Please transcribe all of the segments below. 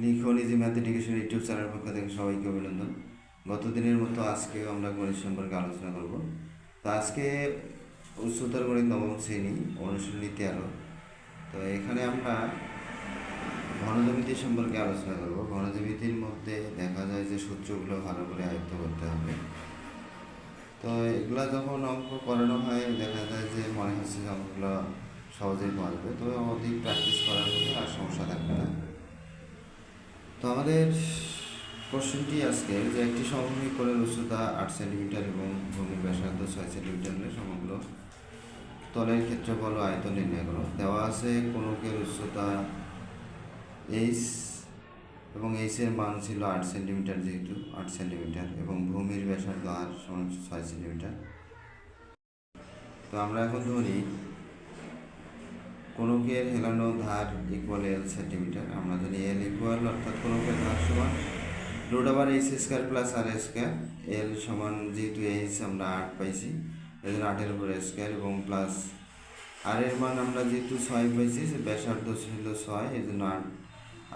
লিখন easy math education YouTube channel পক্ষ থেকে সবাইকে অভিনন্দন। গত দিনের মতো আজকেও আমরা গণিত সম্পর্কে আলোচনা করব। তো আজকে উচ্চতর গণিত নবম শ্রেণী অনুশীলনী 13। তো এখানে আমরা ঘনজ্যামিতি সম্পর্কে আলোচনা করব। ঘনজ্যামিতির মধ্যে দেখা যায় যে সূত্রগুলো ভালো করে আয়ত্ত করতে হবে। তো এগুলা যখন অঙ্ক করানো হয় দেখা যায় যে মনে হচ্ছে যে অঙ্কগুলো সহজেই পাওয়া যাবে, তবে অধিক প্র্যাকটিস করার মধ্যে আর সমস্যা থাকবে না। তো আমাদের কোশ্চেনটি আজকে যে একটি সমভূমি কোণের উচ্চতা 8 সেন্টিমিটার এবং ভূমির ব্যাসার্ধ 6 সেন্টিমিটার হলে সমগ্র তলের ক্ষেত্রফল ও আয়তন নির্ণয় করো। দেওয়া আছে কোণকের উচ্চতা এইচ এবং এইচের মান ছিল 8 সেন্টিমিটার, যেহেতু 8 সেন্টিমিটার, এবং ভূমির ব্যাসার্ধ আর সমান 6 সেন্টিমিটার। তো আমরা এখন ধরি কোণকের হেলানো ধার ইকুয়াল এল সেন্টিমিটার। আমরা জানি এল ইকুয়াল অর্থাৎ কোণকের ধার সমান root over H square plus R square. L সমান যেহেতু এইচ আমরা 8 পাইছি, এই জন্য 8-এর উপর স্কোয়ার এবং প্লাস আর এর মান আমরা যেহেতু 6 পাইছি, ব্যাসার্ধ ছিল 6, এই জন্য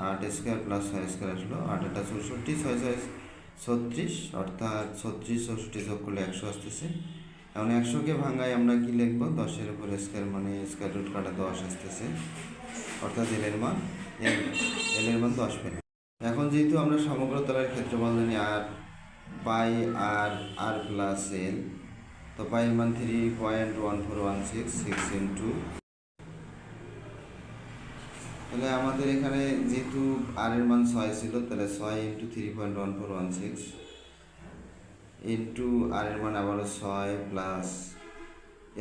8 স্কোয়ার প্লাস 6 স্কোয়ার আসলো 8-8 64, 6 36, অর্থাৎ 36 64 যোগ করলে 100 আসতেছে। এখন 100কে ভাঙায় আমরা কি লিখবো? 10-এর উপর স্কোয়ার, মানে স্কোয়ার রুট কাটা 10 আসতেছে, অর্থাৎ এল এর মান 10 পেলাম। এখন যেহেতু আমরা সমগ্র তলের ক্ষেত্রফল জানি আর পাই আর প্লাস এল, তো পাইয়ের মান 3.1416 ইন্টু, তাহলে আমাদের এখানে যেহেতু আর এর মান 6 ছিল, তাহলে 6 ইন্টু 3.1416 ইন্টু আর এর মান আবারও 6 প্লাস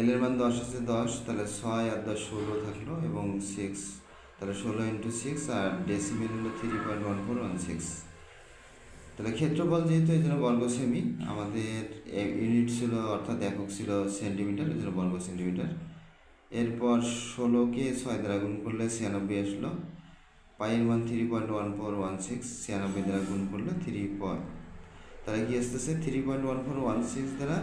এল এর মান 10 আছে 10, তাহলে 6 আর 10 16 থাকলো এবং 6, তাহলে 16 ইন্টু 6 আর ডেসিমেল হলো 3.1416। তাহলে ক্ষেত্রফল যেহেতু এই জন্য বর্গ সেমি, আমাদের ইউনিট ছিল অর্থাৎ একক ছিল সেন্টিমিটার, এই জন্য বর্গ সেন্টিমিটার। এরপর 16কে 6 দ্বারা গুণ করলে 96 আসলো। পাইয়ের মান 3.1416, 96 দ্বারা গুণ করলে 3 তাহলে কি আসতেছে 3.1416 দ্বারা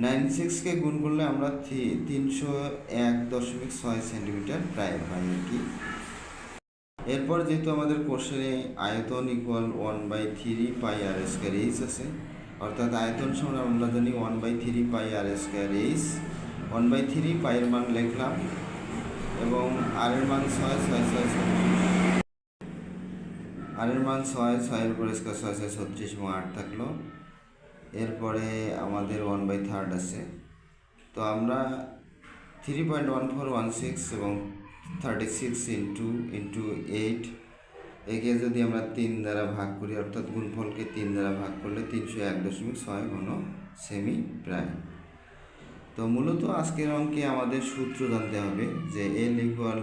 96কে গুণ করলে আমরা 301.6 সেন্টিমিটার প্রায় পাই আর কি। এরপর যেহেতু আমাদের কোশ্চেনে আয়তন ইকুয়াল 1/3 পাই আর স্কোয়ার এইচ আছে, অর্থাৎ আয়তন সমান আমরা জানি 1/3 পাই আর স্কোয়ার এইচ। 1/3 পাইয়ের মান লিখলাম এবং আর এর মান 6, 6 এর উপর স্কোয়ার 6 6 36 এবং 8 থাকলো। এরপরে আমাদের 1/3 আছে, তো আমরা 3.1416 এবং 36 ইন্টু 8 একে যদি আমরা 3 দ্বারা ভাগ করি, অর্থাৎ গুণফলকে 3 দ্বারা ভাগ করলে 301.6 ঘন সেমি প্রায়। তো মূলত আজকের অঙ্কে আমাদের সূত্র জানতে হবে যে এল ইকুয়াল,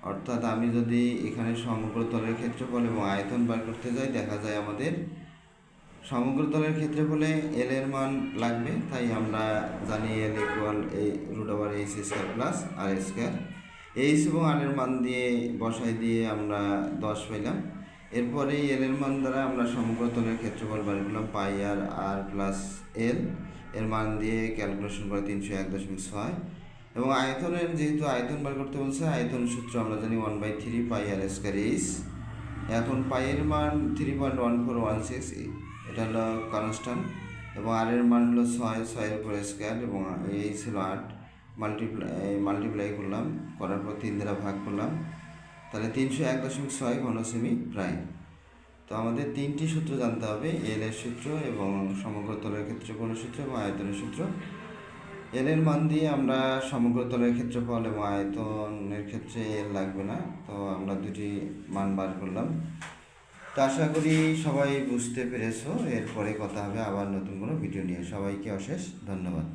অর্থাৎ আমি যদি এখানে সমগ্র তলের ক্ষেত্রফল এবং আয়তন বার করতে যাই, দেখা যায় আমাদের সমগ্র তলের ক্ষেত্রফলে এল এর মান লাগবে, তাই আমরা জানি এল ইকুয়াল এই root over H square plus R square. H এবং আর এর মান দিয়ে বসাই দিয়ে আমরা 10 পেলাম। এরপরে এল এর মান দ্বারা আমরা সমগ্র তলের ক্ষেত্রফল বার করলাম পাই আর প্লাস এল এর মান দিয়ে ক্যালকুলেশন করে 301.6। এবং আয়তনের যেহেতু আয়তন বার করতে বলছে, আয়তন সূত্র আমরা জানি 1/3 পাই আর স্কোয়ার এইচ। এখন পাইয়ের মান 3.1416, এটা হলো কনস্ট্যান্ট, এবং আর এর মান হলো 6 এর উপর স্কোয়ার এবং এই ছিল 8, মাল্টিপ্লাই করলাম, করার পর 3 দ্বারা ভাগ করলাম, তাহলে 301.6 ঘন সেমি প্রায়। তো আমাদের 3টি সূত্র জানতে হবে, এল এর সূত্র এবং সমগ্র তলের ক্ষেত্রফলের সূত্র এবং আয়তনের সূত্র। এল এর মান দিয়ে আমরা সমগ্র তলের ক্ষেত্রফল এবং আয়তনের ক্ষেত্রে এল লাগবে না, তো আমরা দুটি মান বার করলাম। তো আশা করি সবাই বুঝতে পেরেছো। এরপরে কথা হবে আবার নতুন কোনো ভিডিও নিয়ে। সবাইকে অশেষ ধন্যবাদ।